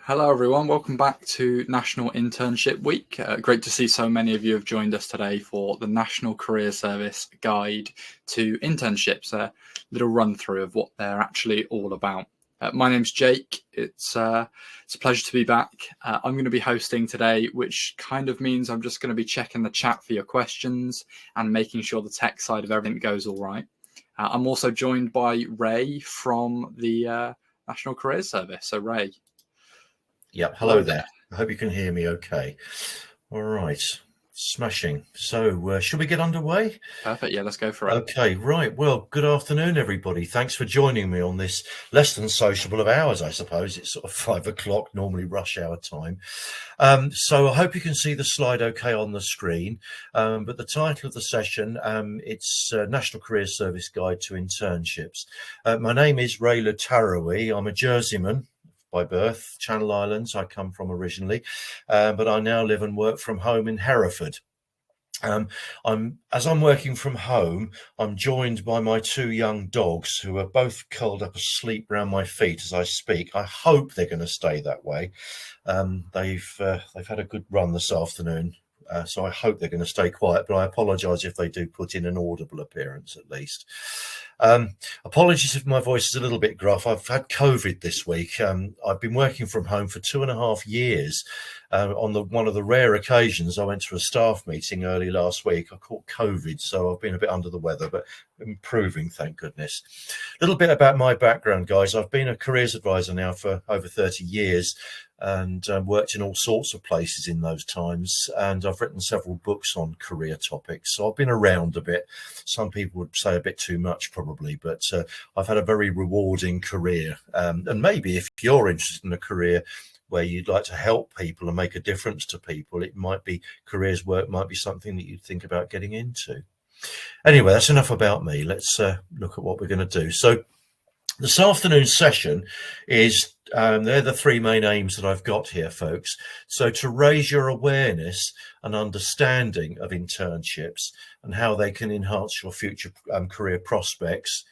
Hello everyone, welcome back to National Internship Week. Great to see so many of you have joined us today for the National Career Service Guide to Internships, a little run through of what they're actually all about. My name's Jake. It's a pleasure to be back. I'm going to be hosting today, which kind of means I'm just going to be checking the chat for your questions and making sure the tech side of everything goes all right. I'm also joined by Ray from the National Career Service. So Ray. Yep, hello there. I hope you can hear me okay. All right, smashing. So should we get underway? Perfect, yeah, let's go for it. Okay, right. Well, good afternoon, everybody. Thanks for joining me on this less than sociable of hours, I suppose. It's sort of 5 o'clock, normally rush hour time. So I hope you can see the slide okay on the screen. But the title of the session, it's National Career Service Guide to Internships. My name is Ray Le-Tarouilly. I'm a Jerseyman by birth, Channel Islands I come from originally, but I now live and work from home in Hereford. As I'm working from home, I'm joined by my 2 young dogs who are both curled up asleep around my feet as I speak. I hope they're going to stay that way. They've had a good run this afternoon. So I hope they're going to stay quiet, but I apologise if they do put in an audible appearance at least. Apologies if my voice is a little bit gruff. I've had COVID this week. I've been working from home for 2.5 years. On one of the rare occasions I went to a staff meeting early last week, I caught COVID, so I've been a bit under the weather, but improving, thank goodness. A little bit about my background, guys. I've been a careers advisor now for over 30 years and worked in all sorts of places in those times, and I've written several books on career topics, so I've been around a bit. Some people would say a bit too much probably, but I've had a very rewarding career, and maybe if you're interested in a career where you'd like to help people and make a difference to people, it might be careers work might be something that you'd think about getting into. Anyway, that's enough about me. Let's look at what we're going to do. So this afternoon's session is, they're the 3 main aims that I've got here, folks. So to raise your awareness and understanding of internships and how they can enhance your future career prospects,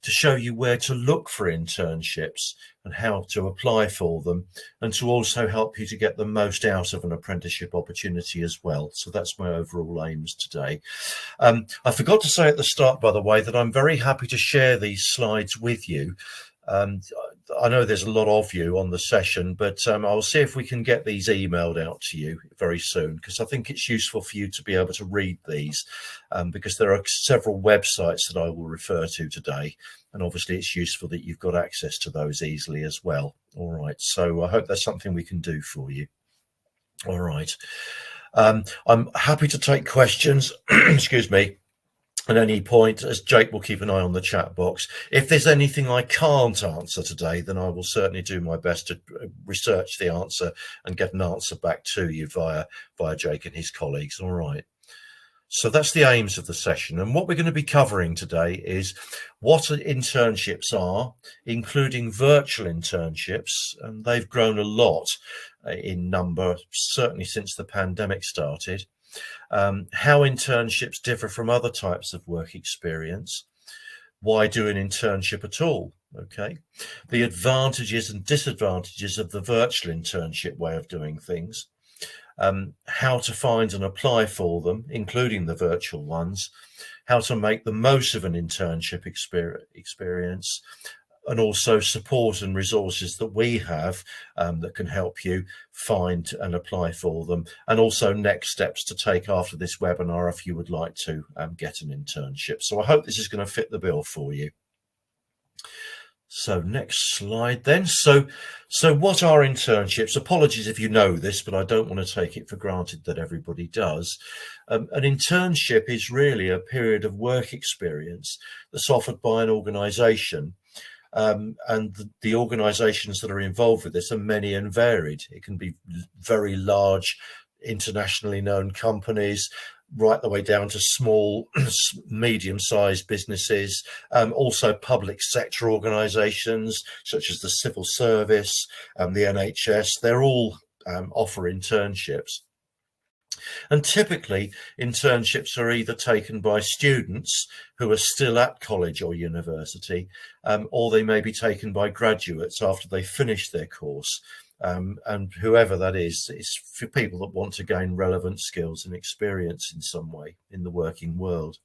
to show you where to look for internships and how to apply for them, and to also help you to get the most out of an apprenticeship opportunity as well. So that's my overall aims today. I forgot to say at the start, by the way, that I'm very happy to share these slides with you. I know there's a lot of you on the session, but I'll see if we can get these emailed out to you very soon, because I think it's useful for you to be able to read these, because there are several websites that I will refer to today, and obviously it's useful that you've got access to those easily as well. All right, so I hope that's something we can do for you. All right, I'm happy to take questions, excuse me, at any point, as Jake will keep an eye on the chat box. If there's anything I can't answer today, then I will certainly do my best to research the answer and get an answer back to you via Jake and his colleagues. All right. So that's the aims of the session. And what we're going to be covering today is what internships are, including virtual internships. And they've grown a lot in number, certainly since the pandemic started. How internships differ from other types of work experience, why do an internship at all, okay, the advantages and disadvantages of the virtual internship way of doing things, how to find and apply for them, including the virtual ones, how to make the most of an internship experience, and also support and resources that we have that can help you find and apply for them, and also next steps to take after this webinar if you would like to get an internship. So I hope this is going to fit the bill for you. So next slide then. So what are internships? Apologies if you know this, but I don't want to take it for granted that everybody does. An internship is really a period of work experience that's offered by an organisation. And the organisations that are involved with this are many and varied. It can be very large, internationally known companies, right the way down to small, medium-sized businesses, also public sector organisations such as the civil service and the NHS. They're all offer internships. And typically, internships are either taken by students who are still at college or university, or they may be taken by graduates after they finish their course. and whoever that is, it's for people that want to gain relevant skills and experience in some way in the working world.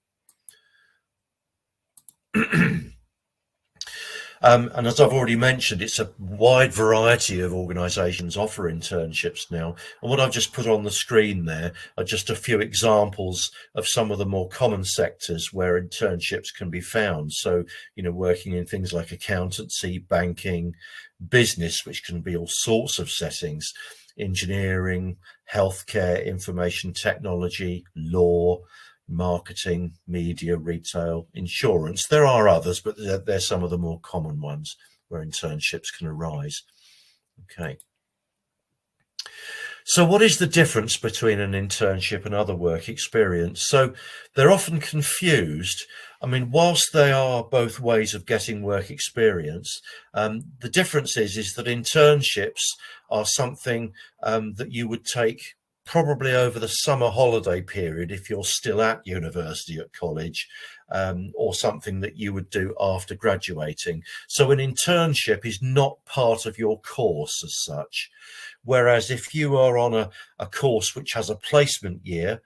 And as I've already mentioned, it's a wide variety of organisations offer internships now. And what I've just put on the screen there are just a few examples of some of the more common sectors where internships can be found. So, working in things like accountancy, banking, business, which can be all sorts of settings, engineering, healthcare, information technology, law, marketing, media, retail, insurance. There are others, but they're some of the more common ones where internships can arise. Okay. So what is the difference between an internship and other work experience? So they're often confused. I mean, whilst they are both ways of getting work experience, the difference is that internships are something that you would take probably over the summer holiday period if you're still at university, at college, or something that you would do after graduating. So an internship is not part of your course as such. Whereas if you are on a course which has a placement year,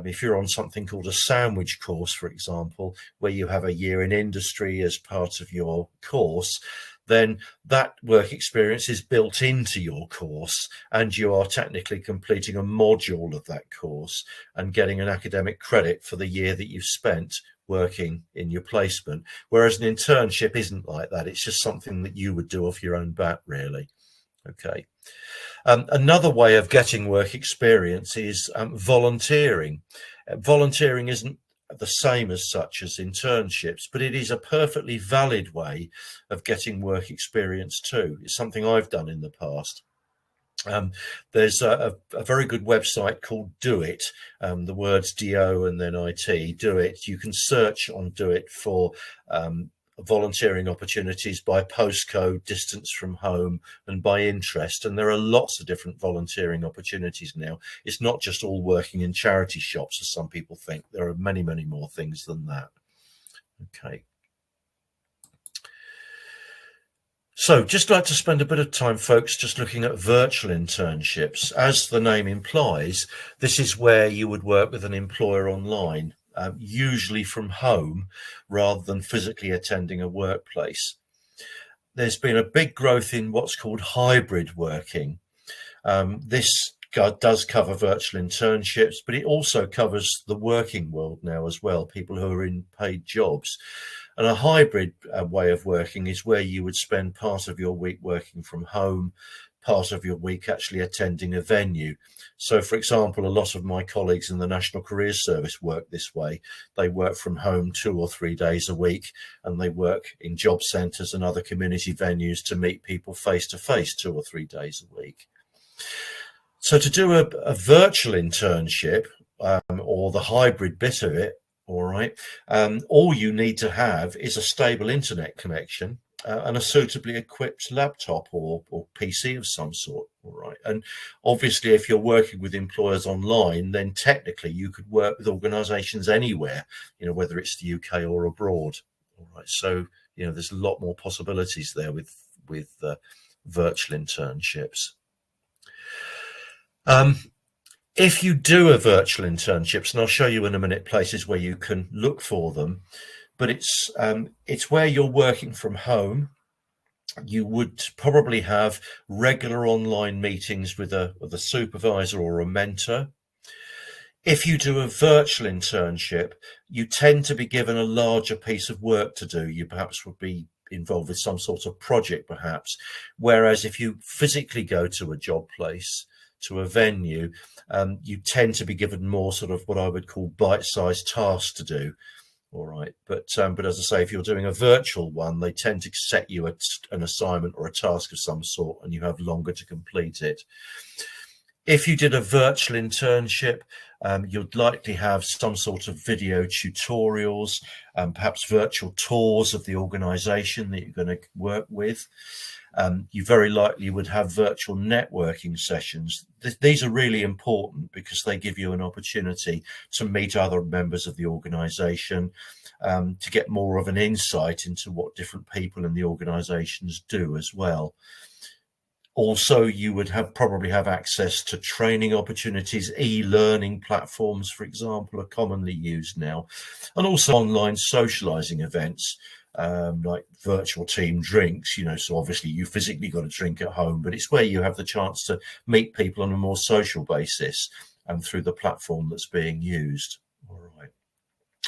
if you're on something called a sandwich course, for example, where you have a year in industry as part of your course, then that work experience is built into your course, and you are technically completing a module of that course and getting an academic credit for the year that you've spent working in your placement. Whereas an internship isn't like that. It's just something that you would do off your own bat, really. Okay. Another way of getting work experience is volunteering. Volunteering isn't the same as such as internships, but it is a perfectly valid way of getting work experience too. It's something I've done in the past. There's a very good website called Do It, the words DO and then IT, Do It. You can search on Do It for volunteering opportunities by postcode, distance from home, and by interest. And there are lots of different volunteering opportunities now. It's not just all working in charity shops, as some people think. There are many, many more things than that. Okay. So just like to spend a bit of time, folks, just looking at virtual internships. As the name implies, this is where you would work with an employer online, usually from home rather than physically attending a workplace. There's been a big growth in what's called hybrid working. This does cover virtual internships, but it also covers the working world now as well, people who are in paid jobs. And a hybrid way of working is where you would spend part of your week working from home, part of your week actually attending a venue. So, for example, a lot of my colleagues in the National Careers Service work this way. They work from home 2 or 3 days a week, and they work in job centres and other community venues to meet people face to face 2 or 3 days a week. So to do a virtual internship or the hybrid bit of it, all right, all you need to have is a stable internet connection and a suitably equipped laptop or PC of some sort, all right. And obviously, if you're working with employers online, then technically you could work with organisations anywhere, whether it's the UK or abroad, all right. So there's a lot more possibilities there with virtual internships. If you do a virtual internships, and I'll show you in a minute places where you can look for them, but it's where you're working from home. You would probably have regular online meetings with a supervisor or a mentor. If you do a virtual internship, you tend to be given a larger piece of work to do. You perhaps would be involved with some sort of project, perhaps. Whereas if you physically go to a job place, to a venue, you tend to be given more sort of what I would call bite-sized tasks to do. All right, but as I say, if you're doing a virtual one, they tend to set you an assignment or a task of some sort, and you have longer to complete it. If you did a virtual internship, you'd likely have some sort of video tutorials, perhaps virtual tours of the organisation that you're going to work with. You very likely would have virtual networking sessions. These are really important because they give you an opportunity to meet other members of the organisation, to get more of an insight into what different people in the organisations do as well. Also, you would probably have access to training opportunities. E-learning platforms, for example, are commonly used now, and also online socializing events, like virtual team drinks. So obviously you physically got a drink at home, but it's where you have the chance to meet people on a more social basis and through the platform that's being used. All right.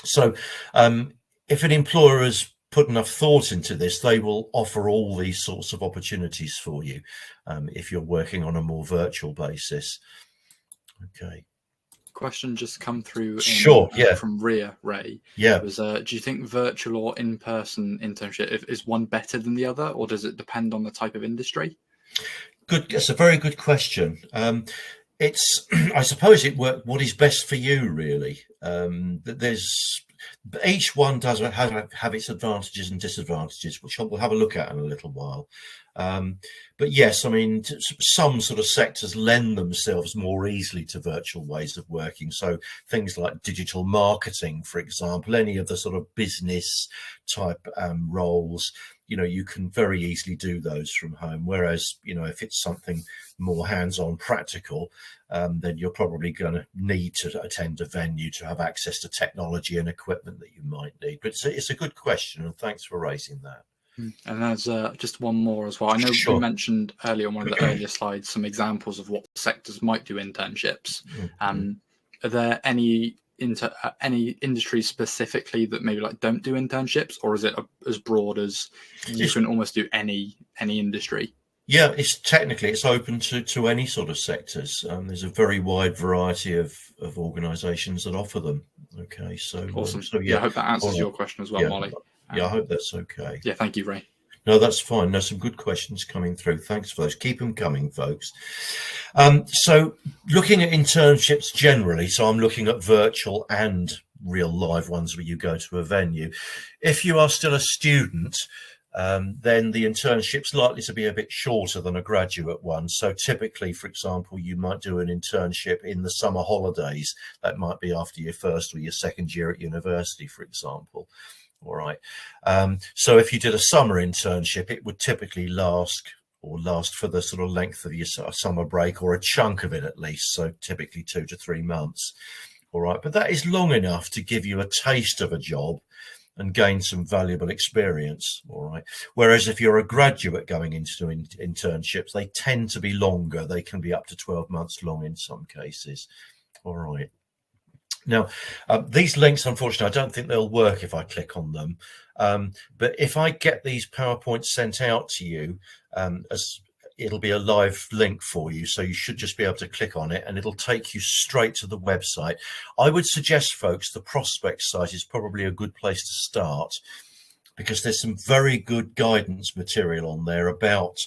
So if an employer has put enough thought into this, they will offer all these sorts of opportunities for you if you're working on a more virtual basis. Okay. Question just come through Sure. from Ray. Yeah. Was do you think virtual or in-person internship is one better than the other, or does it depend on the type of industry? Good. It's a very good question. It's I suppose what is best for you, really. Each one does have its advantages and disadvantages, which we'll have a look at in a little while. But yes, I mean, some sort of sectors lend themselves more easily to virtual ways of working. So things like digital marketing, for example, any of the sort of business type roles, you can very easily do those from home. Whereas, if it's something more hands-on practical, then you're probably going to need to attend a venue to have access to technology and equipment that you might need. But it's a good question, and thanks for raising that. And there's just one more as well. I know Sure. we mentioned earlier on one of the earlier slides some examples of what sectors might do internships. Mm-hmm. Are there any industries specifically that maybe don't do internships, or is it as broad as you can almost do any industry? Yeah, it's open to any sort of sectors. There's a very wide variety of organisations that offer them. Okay, so awesome. So yeah, I hope that answers your question as well, Molly. Yeah, I hope that's okay. Yeah, thank you, Ray. No, that's fine. There's some good questions coming through. Thanks for those. Keep them coming, folks. So looking at internships generally, so I'm looking at virtual and real live ones where you go to a venue. If you are still a student, then the internship's likely to be a bit shorter than a graduate one. So typically, for example, you might do an internship in the summer holidays. That might be after your first or your second year at university, for example. All right. So if you did a summer internship, it would typically last for the sort of length of your summer break, or a chunk of it at least. So typically 2 to 3 months. All right. But that is long enough to give you a taste of a job and gain some valuable experience. All right. Whereas if you're a graduate going into internships, they tend to be longer. They can be up to 12 months long in some cases. All right. Now, these links, unfortunately, I don't think they'll work if I click on them. But if I get these PowerPoints sent out to you, it'll be a live link for you. So you should just be able to click on it and it'll take you straight to the website. I would suggest, folks, the prospect site is probably a good place to start, because there's some very good guidance material on there about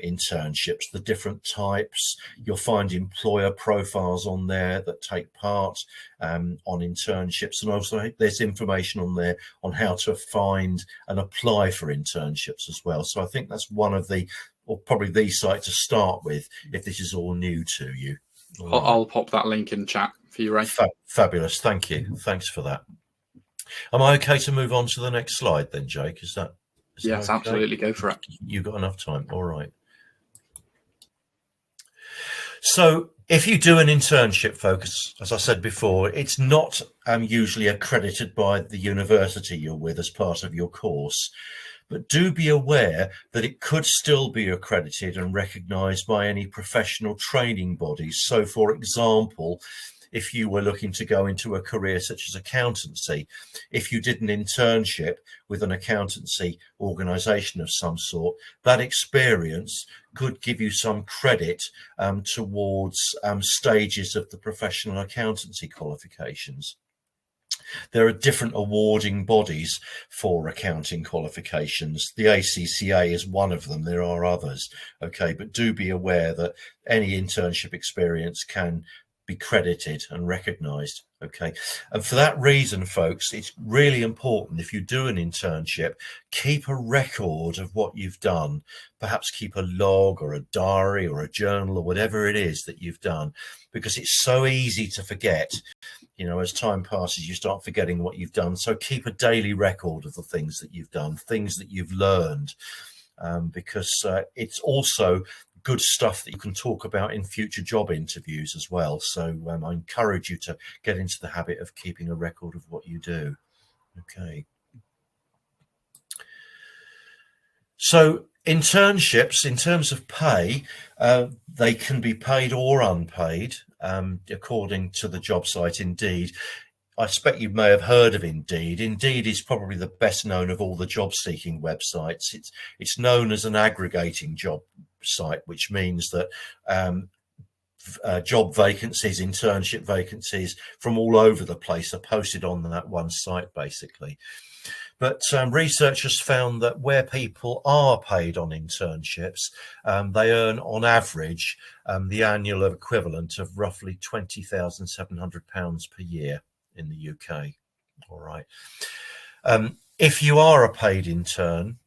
internships, the different types. You'll find employer profiles on there that take part on internships. And also there's information on there on how to find and apply for internships as well. So I think that's one of or probably the site to start with if this is all new to you. I'll pop that link in chat for you, Ray. Fabulous. Thank you. Thanks for that. Am I okay to move on to the next slide then, Jake? Is that yes, okay? Absolutely. Go for it. You've got enough time. All right. So if you do an internship, folks, as I said before, it's not usually accredited by the university you're with as part of your course. But do be aware that it could still be accredited and recognised by any professional training bodies. So, for example, if you were looking to go into a career such as accountancy, if you did an internship with an accountancy organisation of some sort, that experience could give you some credit towards stages of the professional accountancy qualifications. There are different awarding bodies for accounting qualifications. The ACCA is one of them. There are others. Okay, but do be aware that any internship experience can be credited and recognized. Okay, and for that reason, folks, it's really important, if you do an internship, keep a record of what you've done. Perhaps keep a log or a diary or a journal or whatever it is that you've done, because it's so easy to forget. You know, as time passes, you start forgetting what you've done. So keep a daily record of the things that you've done, things that you've learned, because it's also good stuff that you can talk about in future job interviews as well. So I encourage you to get into the habit of keeping a record of what you do. Okay. So internships, in terms of pay, they can be paid or unpaid, according to the job site Indeed. I expect you may have heard of Indeed. Indeed is probably the best known of all the job-seeking websites. It's known as an aggregating job site, which means that job vacancies, internship vacancies from all over the place are posted on that one site, basically. But researchers found that where people are paid on internships, they earn on average the annual equivalent of roughly £20,700 per year in the UK. All right. If you are a paid intern,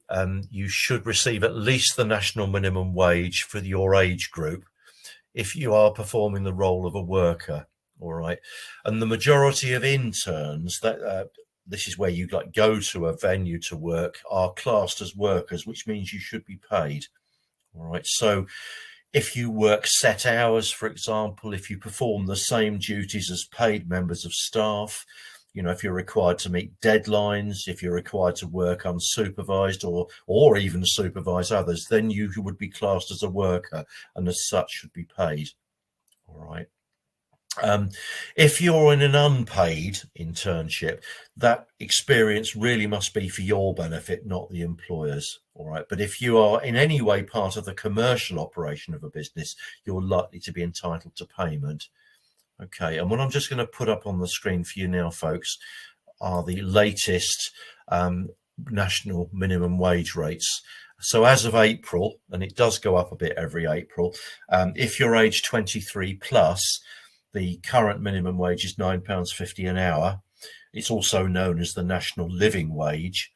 you should receive at least the national minimum wage for your age group if you are performing the role of a worker. All right. And the majority of interns that this is where you go to a venue to work, are classed as workers, which means you should be paid. All right. So if you work set hours, for example, if you perform the same duties as paid members of staff, if you're required to meet deadlines, if you're required to work unsupervised or even supervise others, then you would be classed as a worker and as such should be paid. All right. If you're in an unpaid internship, that experience really must be for your benefit, not the employer's. All right. But if you are in any way part of the commercial operation of a business, you're likely to be entitled to payment. Okay. And what I'm just going to put up on the screen for you now, folks, are the latest national minimum wage rates. So as of April, and it does go up a bit every April, if you're age 23 plus, the current minimum wage is £9.50 an hour. It's also known as the national living wage.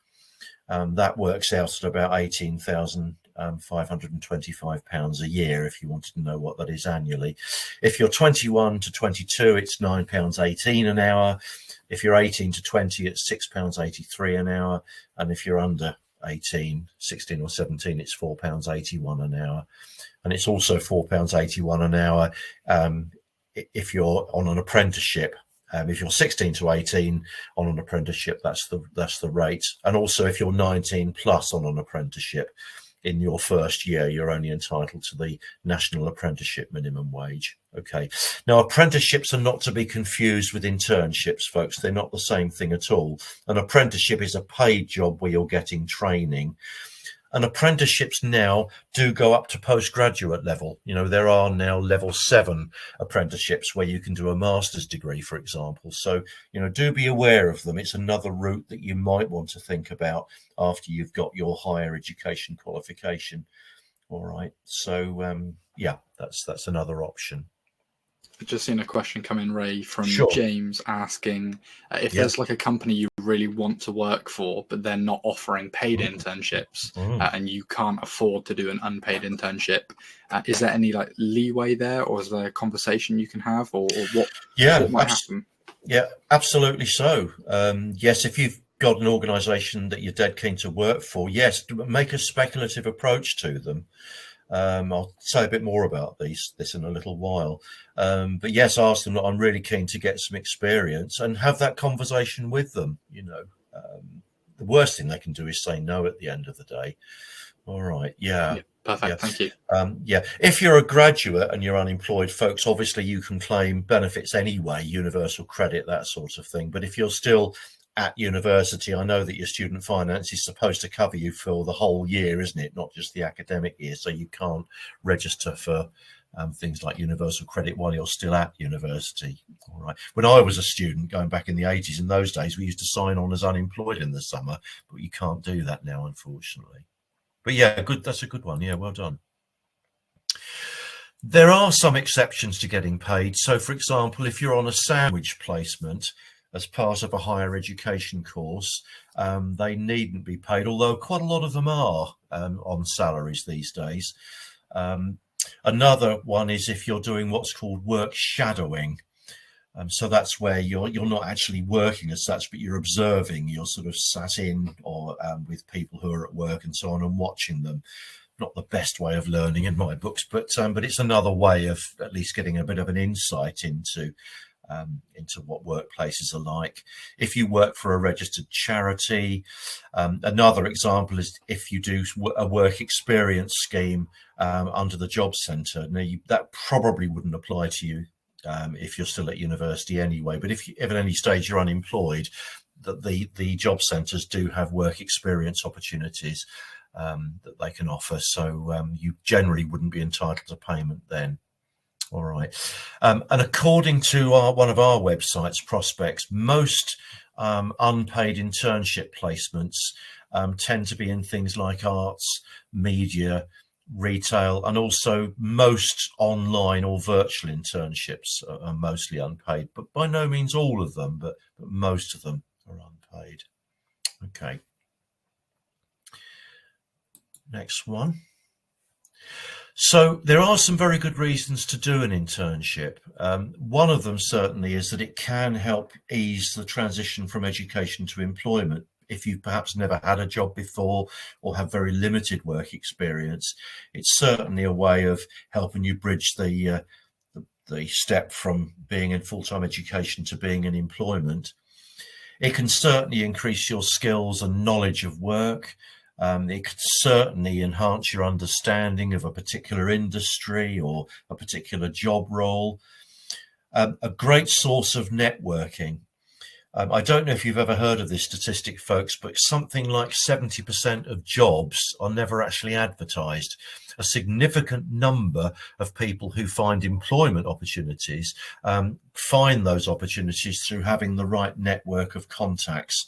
That works out at about £18,525 a year, if you wanted to know what that is annually. If you're 21 to 22, it's £9.18 an hour. If you're 18 to 20, it's £6.83 an hour. And if you're under 18, 16 or 17, it's £4.81 an hour. And it's also £4.81 an hour if you're on an apprenticeship. If you're 16 to 18 on an apprenticeship, that's the rate. And also if you're 19 plus on an apprenticeship, in your first year, you're only entitled to the national apprenticeship minimum wage. Okay. Now, apprenticeships are not to be confused with internships, folks. They're not the same thing at all. An apprenticeship is a paid job where you're getting training. And apprenticeships now do go up to postgraduate level. There are now level 7 apprenticeships where you can do a master's degree, for example. So, do be aware of them. It's another route that you might want to think about after you've got your higher education qualification. All right. So, yeah, that's another option. I've just seen a question come in, Ray, from Sure. James asking if there's like a company you really want to work for, but they're not offering paid internships and you can't afford to do an unpaid internship. Is there any leeway there, or is there a conversation you can have, or what might happen? Yeah, absolutely so. Yes, if you've got an organisation that you're dead keen to work for, yes, make a speculative approach to them. I'll say a bit more about this in a little while. But yes, ask them that I'm really keen to get some experience and have that conversation with them. The worst thing they can do is say no at the end of the day. All right. Yeah. Perfect. Yeah. Thank you. Yeah. If you're a graduate and you're unemployed, folks, obviously you can claim benefits anyway, universal credit, that sort of thing. But if you're still at university, I know that your student finance is supposed to cover you for the whole year, isn't it? Not just the academic year. So you can't register for things like universal credit while you're still at university. All right. When I was a student, going back in the 80s, in those days, we used to sign on as unemployed in the summer, but you can't do that now, unfortunately. But yeah, good. That's a good one. Yeah, well done. There are some exceptions to getting paid. So, for example, if you're on a sandwich placement as part of a higher education course, they needn't be paid, although quite a lot of them are on salaries these days. Another one is if you're doing what's called work shadowing. So that's where you're not actually working as such, but you're observing. You're sort of sat in or with people who are at work and so on and watching them. not the best way of learning in my books, but it's another way of at least getting a bit of an insight into what workplaces are like. If you work for a registered charity, another example is if you do a work experience scheme under the Job Centre. Now, that probably wouldn't apply to you if you're still at university anyway. But if at any stage you're unemployed, the job centres do have work experience opportunities that they can offer. So you generally wouldn't be entitled to payment then. All right. And according to one of our websites, Prospects, most unpaid internship placements tend to be in things like arts, media, retail, and also most online or virtual internships are mostly unpaid, but by no means all of them, but most of them are unpaid. Okay. Next one. So there are some very good reasons to do an internship. One of them certainly is that it can help ease the transition from education to employment. If you've perhaps never had a job before or have very limited work experience, it's certainly a way of helping you bridge the step from being in full-time education to being in employment. It can certainly increase your skills and knowledge of work. It could certainly enhance your understanding of a particular industry or a particular job role. A great source of networking. I don't know if you've ever heard of this statistic, folks, but something like 70% of jobs are never actually advertised. A significant number of people who find employment opportunities find those opportunities through having the right network of contacts.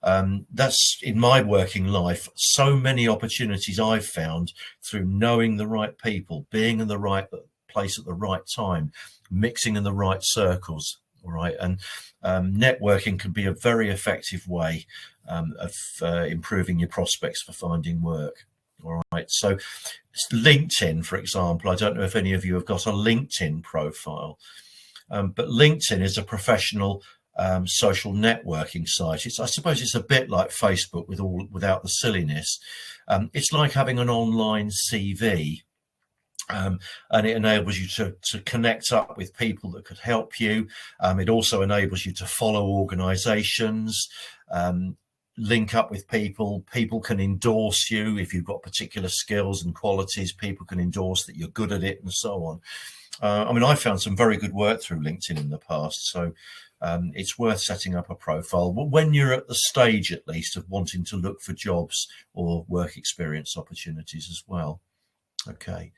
That's in my working life, so many opportunities I've found through knowing the right people, being in the right place at the right time, mixing in the right circles. All right. And networking can be a very effective way of improving your prospects for finding work. All right. So LinkedIn, for example, I don't know if any of you have got a LinkedIn profile, but LinkedIn is a professional social networking site. I suppose it's a bit like Facebook without the silliness. It's like having an online CV, and it enables you to connect up with people that could help you. It also enables you to follow organizations, link up with people. People can endorse you if you've got particular skills and qualities. People can endorse that you're good at it and so on. I mean, I found some very good work through LinkedIn in the past, so it's worth setting up a profile when you're at the stage, at least, of wanting to look for jobs or work experience opportunities as well. Okay.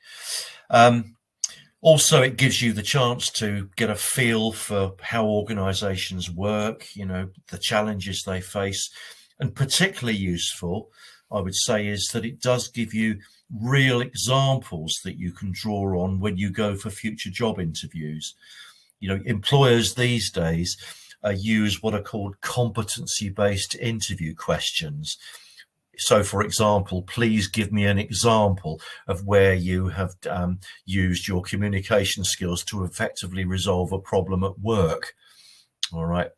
Also, it gives you the chance to get a feel for how organizations work, you know, the challenges they face. And particularly useful, I would say, is that it does give you real examples that you can draw on when you go for future job interviews. You know, employers these days use what are called competency-based interview questions. So, for example, please give me an example of where you have used your communication skills to effectively resolve a problem at work. All right.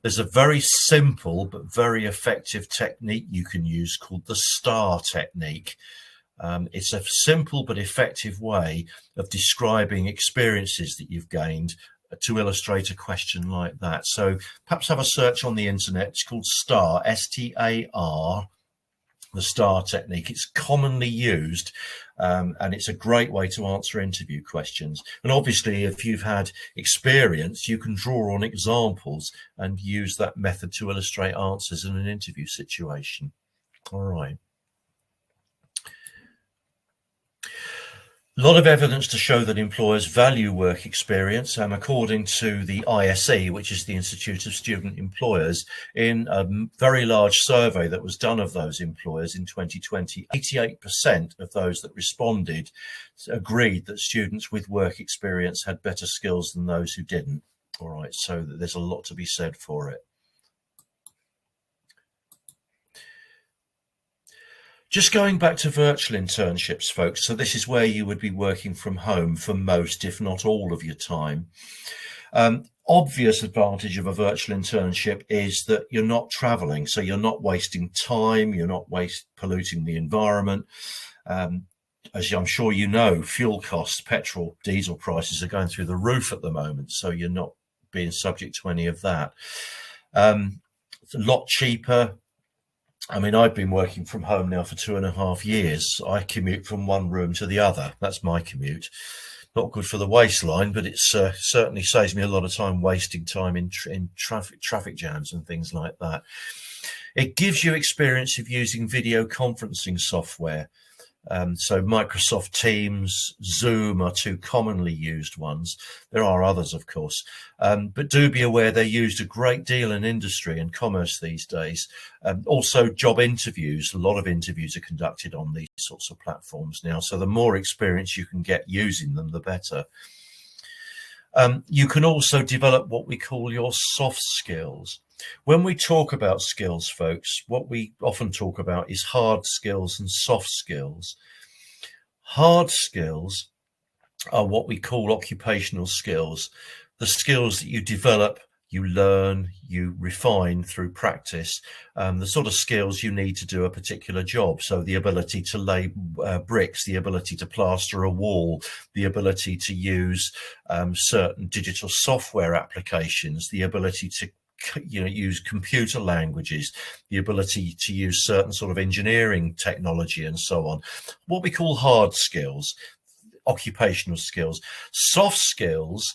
There's a very simple but very effective technique you can use called the STAR technique. It's a simple but effective way of describing experiences that you've gained to illustrate a question like that. So perhaps have a search on the internet. It's called STAR, S-T-A-R, the STAR technique. It's commonly used, and it's a great way to answer interview questions. And obviously, if you've had experience, you can draw on examples and use that method to illustrate answers in an interview situation. All right. A lot of evidence to show that employers value work experience, and according to the ISE, which is the Institute of Student Employers, in a very large survey that was done of those employers in 2020, 88% of those that responded agreed that students with work experience had better skills than those who didn't. All right, so there's a lot to be said for it. Just going back to virtual internships, folks, so this is where you would be working from home for most, if not all, of your time. Obvious advantage of a virtual internship is that you're not traveling, so you're not wasting time, you're not polluting the environment. as I'm sure you know, fuel costs, petrol, diesel prices are going through the roof at the moment. So you're not being subject to any of that. It's a lot cheaper. I mean, I've been working from home now for 2.5 years. I commute from one room to the other. That's my commute. Not good for the waistline, but it's certainly saves me a lot of time wasting time in traffic jams and things like that. It gives you experience of using video conferencing software. So Microsoft Teams, Zoom are two commonly used ones. There are others, of course, but do be aware they're used a great deal in industry and commerce these days. Also job interviews, a lot of interviews are conducted on these sorts of platforms now. So the more experience you can get using them, the better. You can also develop what we call your soft skills. When we talk about skills, folks, what we often talk about is hard skills and soft skills. Hard skills are what we call occupational skills, the skills that you develop, you learn, you refine through practice, the sort of skills you need to do a particular job. So the ability to lay bricks, the ability to plaster a wall, the ability to use certain digital software applications, the ability to use computer languages, the ability to use certain sort of engineering technology and so on. What we call hard skills, occupational skills. Soft skills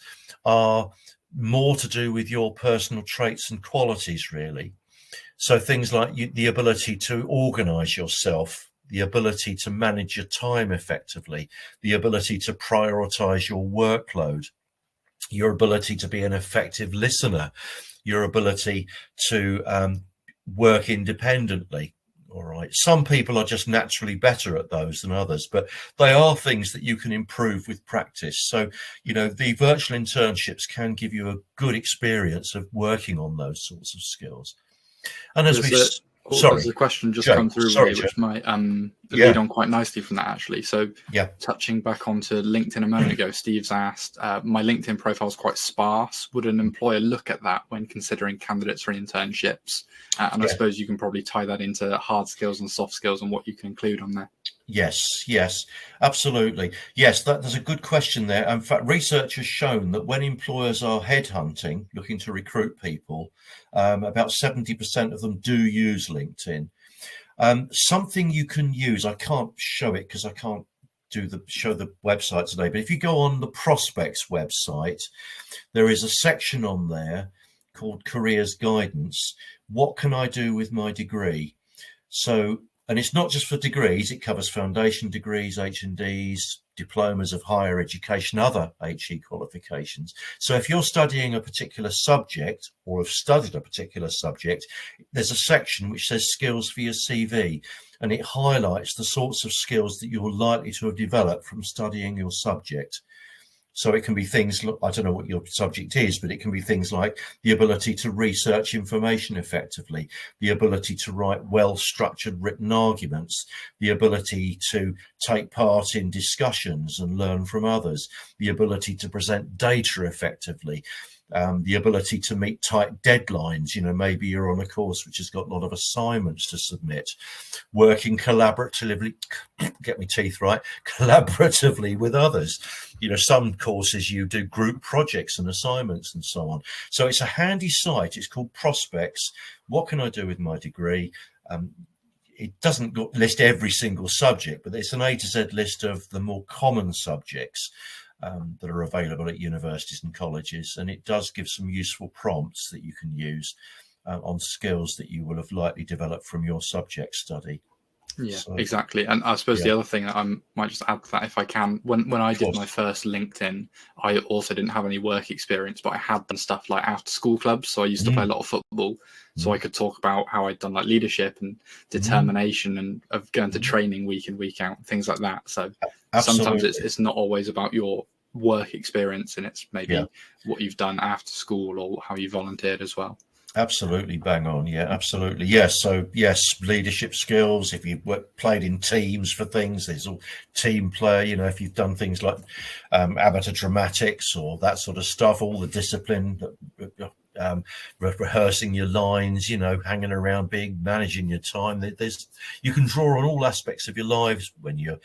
are more to do with your personal traits and qualities, really. So things like the ability to organize yourself, the ability to manage your time effectively, the ability to prioritize your workload, your ability to be an effective listener, your ability to work independently. All right. Some people are just naturally better at those than others, but they are things that you can improve with practice. So, the virtual internships can give you a good experience of working on those sorts of skills. And as there's a question just come through, Ray, which might lead on quite nicely from that, actually. So touching back onto LinkedIn a moment ago, Steve's asked, my LinkedIn profile is quite sparse. Would an employer look at that when considering candidates for internships? And I suppose you can probably tie that into hard skills and soft skills and what you can include on there. Yes, absolutely. Yes, there's a good question there. In fact, research has shown that when employers are headhunting, looking to recruit people, about 70% of them do use LinkedIn. Something you can use, I can't show it because I can't show the website today, but if you go on the Prospects website, there is a section on there called Careers Guidance. What can I do with my degree? And it's not just for degrees, it covers foundation degrees, H&Ds, diplomas of higher education, other HE qualifications. So if you're studying a particular subject or have studied a particular subject, there's a section which says skills for your CV, and it highlights the sorts of skills that you're likely to have developed from studying your subject. So it can be things, I don't know what your subject is, but it can be things like the ability to research information effectively, the ability to write well-structured written arguments, the ability to take part in discussions and learn from others, the ability to present data effectively, the ability to meet tight deadlines. Maybe you're on a course which has got a lot of assignments to submit, working collaboratively, get my teeth right, collaboratively with others. Some courses you do group projects and assignments and so on. So it's a handy site. It's called Prospects. What can I do with my degree? It doesn't list every single subject, but it's an A to Z list of the more common subjects that are available at universities and colleges, and it does give some useful prompts that you can use on skills that you will have likely developed from your subject study. Yeah, exactly. And I suppose the other thing that I might just add to that, if I can, when I did my first LinkedIn, I also didn't have any work experience, but I had done stuff like after school clubs. So I used to play a lot of football. So I could talk about how I'd done like leadership and determination and of going to training week in, week out, things like that. So sometimes it's not always about your work experience, and it's maybe what you've done after school or how you volunteered as well. Absolutely bang on. Yeah, absolutely. Yes. So yes, leadership skills. If you've played in teams for things, there's all team play. You know, if you've done things like amateur dramatics or that sort of stuff, all the discipline, rehearsing your lines, you know, hanging around, managing your time. There's you can draw on all aspects of your lives when you're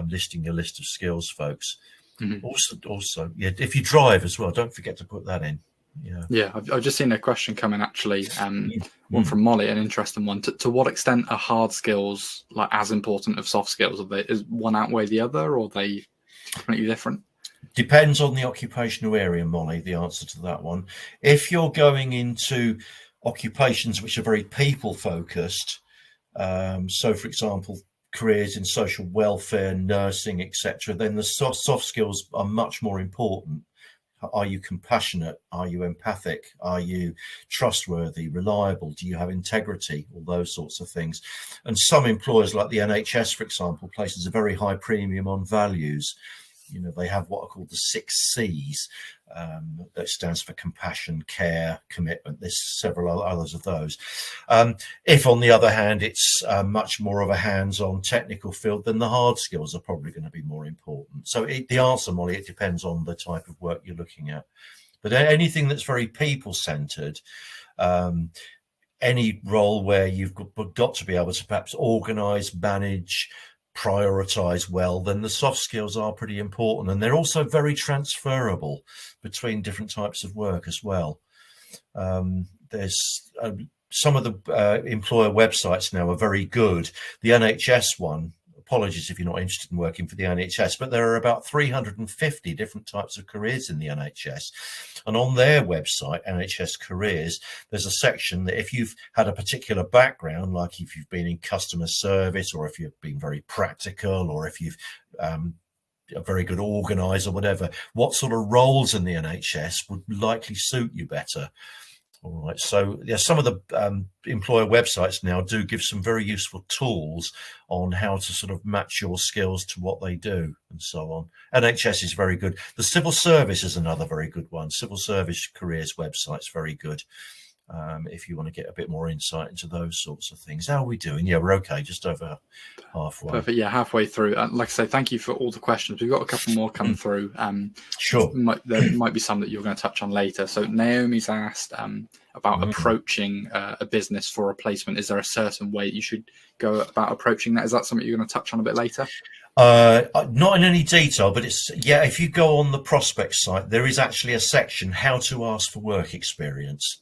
listing your list of skills, folks. Mm-hmm. Also, yeah, if you drive as well, don't forget to put that in. Yeah, I've just seen a question come in actually, one from Molly, an interesting one. To what extent are hard skills like as important as soft skills? Is one outweigh the other, or are they completely different? Depends on the occupational area, Molly, the answer to that one. If you're going into occupations which are very people focused, so for example, careers in social welfare, nursing, etc., then the soft skills are much more important. Are you compassionate? Are you empathic? Are you trustworthy, reliable? Do you have integrity? All those sorts of things. And some employers, like the NHS, for example, places a very high premium on values. You know, they have what are called the 6 C's. That stands for compassion, care, commitment. There's several others of those. If, on the other hand, it's much more of a hands-on technical field, then the hard skills are probably going to be more important. So the answer, Molly, it depends on the type of work you're looking at. But anything that's very people-centered, any role where you've got to be able to perhaps organize, manage, prioritize well, then the soft skills are pretty important, and they're also very transferable between different types of work as well. There's some of the employer websites now are very good. The NHS one, apologies if you're not interested in working for the NHS, but there are about 350 different types of careers in the NHS. And on their website, NHS Careers, there's a section that if you've had a particular background, like if you've been in customer service, or if you've been very practical, or if you've a very good organizer, whatever, what sort of roles in the NHS would likely suit you better. All right. So yeah, some of the employer websites now do give some very useful tools on how to sort of match your skills to what they do and so on. NHS is very good. The civil service is another very good one. Civil service careers website's very good. If you want to get a bit more insight into those sorts of things. How are we doing? Yeah, we're okay, just over halfway. Perfect. Yeah, halfway through. Like I say, thank you for all the questions. We've got a couple more come through. Sure. There might be some that you're going to touch on later. So Naomi's asked about approaching a business for a placement. Is there a certain way you should go about approaching that? Is that something you're going to touch on a bit later? Not in any detail, but it's, yeah, if you go on the prospect site, there is actually a section, how to ask for work experience.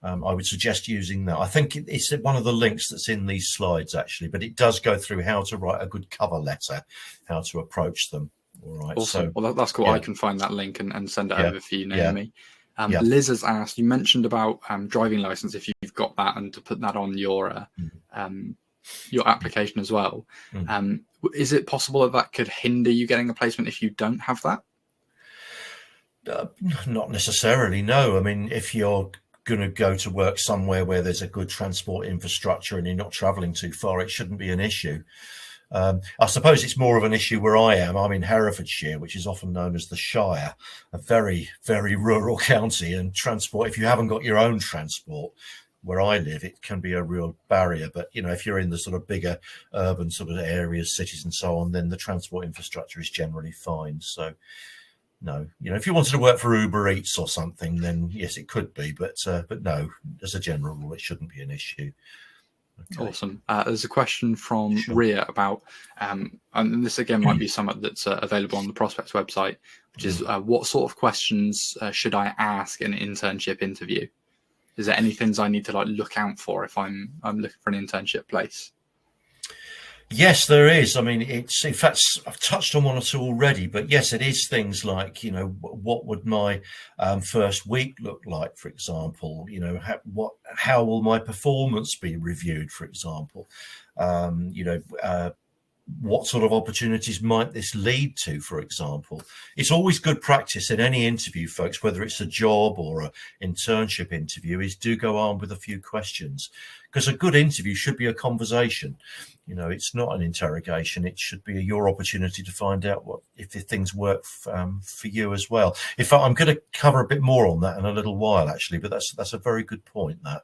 I would suggest using that. I think it's one of the links that's in these slides, actually, but it does go through how to write a good cover letter, how to approach them. All right. Awesome. So, well, that's cool. yeah. I can find that link and send it over for you, Naomi. Yeah. Liz has asked, you mentioned about driving license, if you've got that, and to put that on your application as well. Is it possible that could hinder you getting a placement if you don't have that? Not necessarily, no. I mean, if you're going to go to work somewhere where there's a good transport infrastructure and you're not traveling too far, it shouldn't be an issue. I suppose it's more of an issue where I am. I'm in Herefordshire, which is often known as the Shire, a very, very rural county, and transport, if you haven't got your own transport where I live, it can be a real barrier. But, you know, if you're in the sort of bigger urban sort of areas, cities and so on, then the transport infrastructure is generally fine. So, no, you know, if you wanted to work for Uber Eats or something, then yes, it could be, but no, as a general rule, it shouldn't be an issue. Okay. Awesome. There's a question from Ria about, and this again might be something that's available on the Prospects website, which is what sort of questions should I ask in an internship interview? Is there any things I need to like look out for if I'm looking for an internship place? Yes, there is. I mean, it's, in fact, I've touched on one or two already, but yes, it is things like, you know, what would my first week look like, for example? You know, how will my performance be reviewed, for example? You know, what sort of opportunities might this lead to, for example? It's always good practice in any interview, folks, whether it's a job or an internship interview, is do go armed with a few questions, because a good interview should be a conversation. You know, it's not an interrogation. It should be your opportunity to find out what if the things work for you as well. In fact, I'm going to cover a bit more on that in a little while, actually, but that's a very good point, that.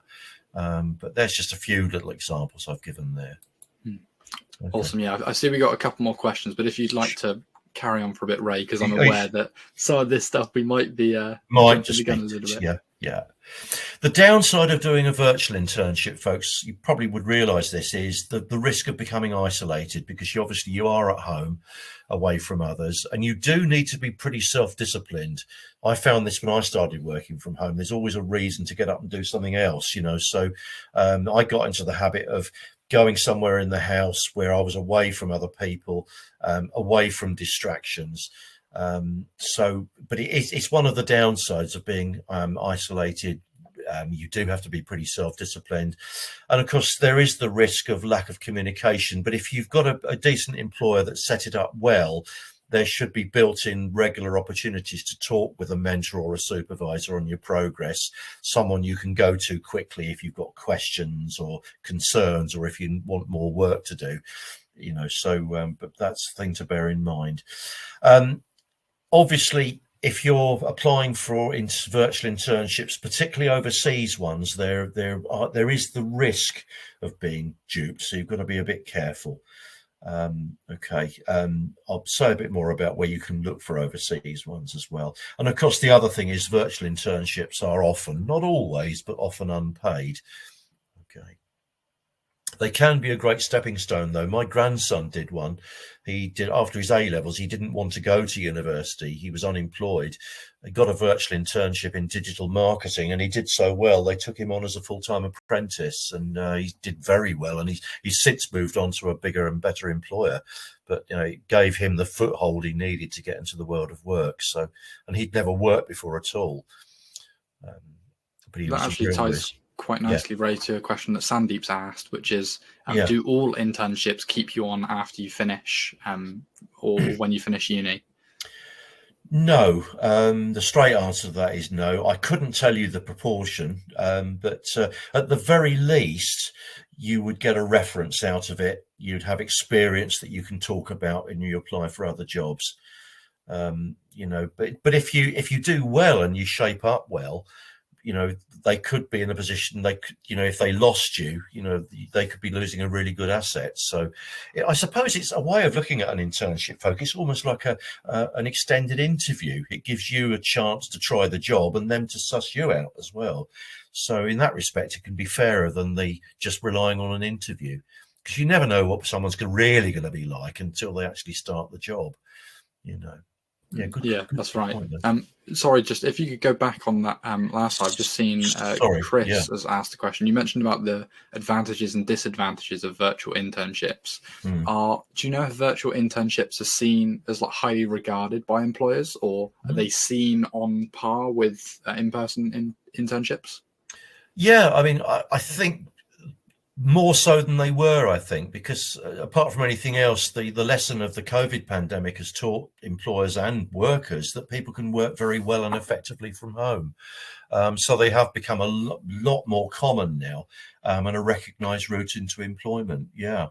But there's just a few little examples I've given there. Okay. Awesome. Yeah, I see we got a couple more questions, but if you'd like to carry on for a bit, Ray, because I'm aware that some of this stuff we might be might just a little bit. Yeah. The downside of doing a virtual internship, folks, you probably would realise this, is the risk of becoming isolated, because you are at home away from others, and you do need to be pretty self-disciplined. I found this when I started working from home. There's always a reason to get up and do something else, you know. So I got into the habit of going somewhere in the house where I was away from other people, away from distractions. But it's one of the downsides of being isolated. You do have to be pretty self-disciplined, and of course there is the risk of lack of communication. But if you've got a decent employer that set it up well, there should be built-in regular opportunities to talk with a mentor or a supervisor on your progress, someone you can go to quickly if you've got questions or concerns, or if you want more work to do, you know. So but that's the thing to bear in mind. Obviously, if you're applying for virtual internships, particularly overseas ones, there is the risk of being duped, so you've got to be a bit careful. I'll say a bit more about where you can look for overseas ones as well. And of course, the other thing is virtual internships are often, not always, but often unpaid. Okay. They can be a great stepping stone, though. My grandson did one. He did, after his A-levels, he didn't want to go to university. He was unemployed. He got a virtual internship in digital marketing, and he did so well. They took him on as a full-time apprentice, and he did very well. And he's since moved on to a bigger and better employer. But you know, it gave him the foothold he needed to get into the world of work. So, and he'd never worked before at all. But he that actually ties quite nicely, Ray, to a question that Sandeep's asked, which is, do all internships keep you on after you finish, or when you finish uni? No. The straight answer to that is no. I couldn't tell you the proportion, but at the very least, you would get a reference out of it. You'd have experience that you can talk about when you apply for other jobs. You know, but if you do well and you shape up well, you know, they could be in a position, they could, you know, if they lost you, you know, they could be losing a really good asset. So I suppose it's a way of looking at an internship, folks. It's almost like an extended interview. It gives you a chance to try the job and them to suss you out as well. So in that respect, it can be fairer than just relying on an interview, because you never know what someone's really going to be like until they actually start the job, you know. Yeah, good, that's right. Sorry, just if you could go back on that last slide. I've just seen Chris has asked a question. You mentioned about the advantages and disadvantages of virtual internships. Do you know if virtual internships are seen as like highly regarded by employers, or are they seen on par with in-person internships? Yeah, I mean, I think more so than they were, I think, because apart from anything else, the lesson of the COVID pandemic has taught employers and workers that people can work very well and effectively from home. So they have become a lot more common now, and a recognised route into employment. Yeah.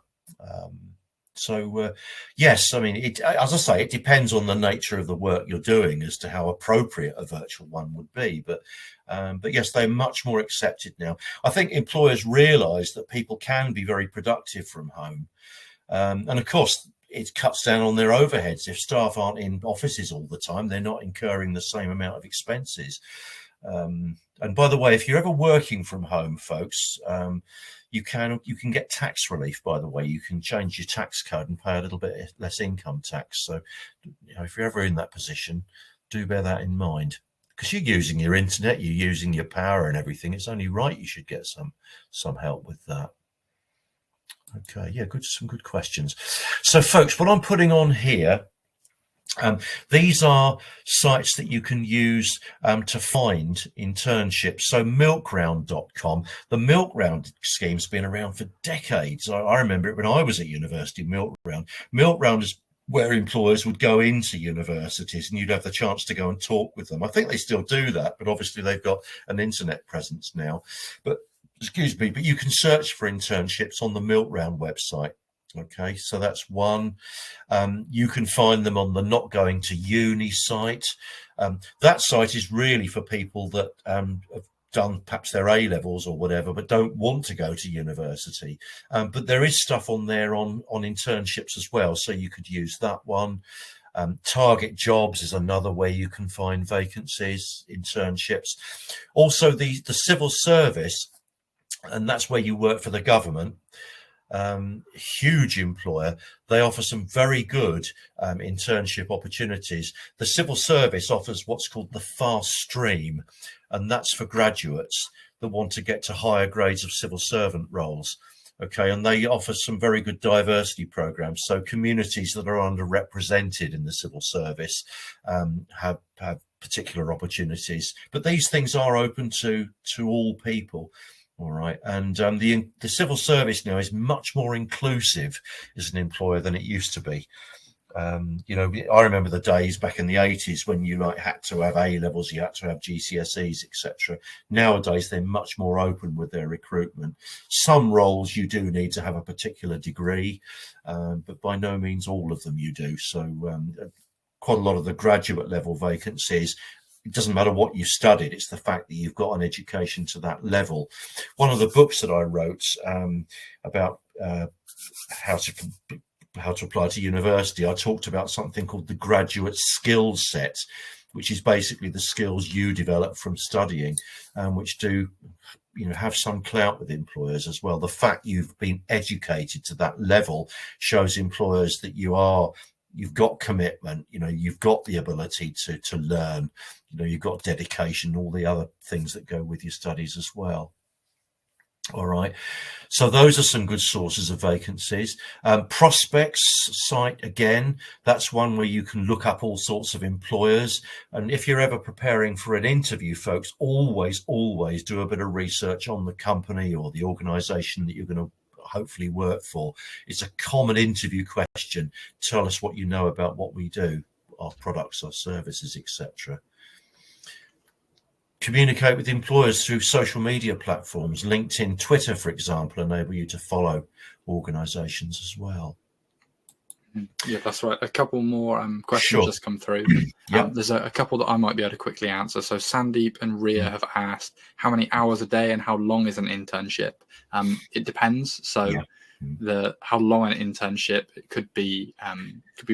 Yes, I mean, as I say, it depends on the nature of the work you're doing as to how appropriate a virtual one would be. But yes, they're much more accepted now. I think employers realise that people can be very productive from home. And of course, it cuts down on their overheads. If staff aren't in offices all the time, they're not incurring the same amount of expenses. And by the way, if you're ever working from home, folks, you can get tax relief. By the way, you can change your tax code and pay a little bit less income tax. So, you know, if you're ever in that position, do bear that in mind, because you're using your internet, you're using your power and everything. It's only right you should get some help with that. Okay, yeah, some good questions. So, folks, what I'm putting on here These are sites that you can use to find internships. So milkround.com, the Milkround scheme's been around for decades. I remember it when I was at university, Milkround. Milkround is where employers would go into universities and you'd have the chance to go and talk with them. I think they still do that, but obviously they've got an internet presence now. But excuse me, but you can search for internships on the Milkround website. Okay, so that's one. You can find them on the Not Going to Uni site. That site is really for people that have done perhaps their A levels or whatever, but don't want to go to university. But there is stuff on there on internships as well, so you could use that one. Target Jobs is another way you can find vacancies, internships. Also, the civil service, and that's where you work for the government. Huge employer. They offer some very good internship opportunities. The civil service offers what's called the fast stream, and that's for graduates that want to get to higher grades of civil servant roles. Okay, and they offer some very good diversity programs. So communities that are underrepresented in the civil service have particular opportunities. But these things are open to all people. All right, and the civil service now is much more inclusive as an employer than it used to be. You know, I remember the days back in the 80s when you had to have A levels, you had to have GCSEs, etc. Nowadays, they're much more open with their recruitment. Some roles you do need to have a particular degree, but by no means all of them you do. So quite a lot of the graduate level vacancies, it doesn't matter what you studied, it's the fact that you've got an education to that level. One of the books that I wrote about how to apply to university, I talked about something called the graduate skills set, which is basically the skills you develop from studying, which do have some clout with employers as well. The fact you've been educated to that level shows employers that you've got commitment, you've got the ability to learn, you've got dedication, all the other things that go with your studies as well. All right. So those are some good sources of vacancies. Prospects site, again, that's one where you can look up all sorts of employers. And if you're ever preparing for an interview, folks, always do a bit of research on the company or the organization that you're going to hopefully work for. It's a common interview question. Tell us what you know about what we do, our products, our services, etc. Communicate with employers through social media platforms. LinkedIn, Twitter, for example, enable you to follow organizations as well. Yeah, that's right. A couple more questions just come through. There's a couple that I might be able to quickly answer. So Sandeep and Ria have asked, how many hours a day and how long is an internship? It depends. So how long an internship, it could be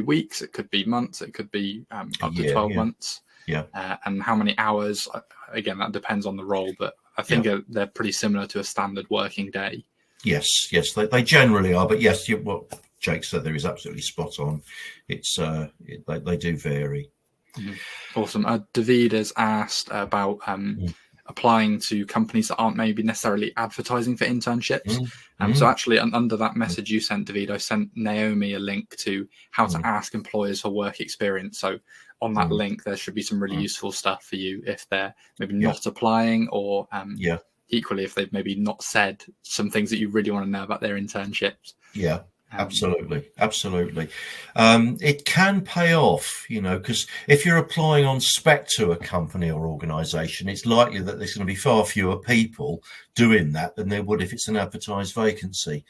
weeks, it could be months, it could be up to 12 months. And how many hours, again, that depends on the role, but I think they're pretty similar to a standard working day. Yes, they generally are, but yes, what Jake said there is absolutely spot on. It's they do vary. Awesome. David has asked about applying to companies that aren't maybe necessarily advertising for internships. So actually, under that message you sent, David, I sent Naomi a link to how to ask employers for work experience. So on that link, there should be some really useful stuff for you if they're maybe not applying, or equally if they've maybe not said some things that you really want to know about their internships. Absolutely. It can pay off, because if you're applying on spec to a company or organization, it's likely that there's going to be far fewer people doing that than there would if it's an advertised vacancy.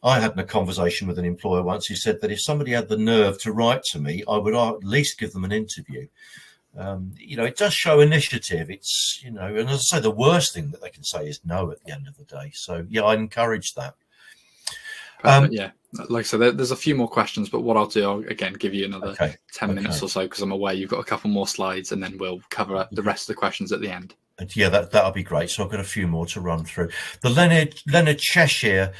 I had a conversation with an employer once who said that if somebody had the nerve to write to me, I would at least give them an interview. It does show initiative. It's, and as I say, the worst thing that they can say is no at the end of the day. So, I encourage that. Like I said, there's a few more questions, but what I'll do, I'll again give you another 10 minutes or so, because I'm aware you've got a couple more slides, and then we'll cover the rest of the questions at the end. And that'll be great. So I've got a few more to run through. The Leonard Cheshire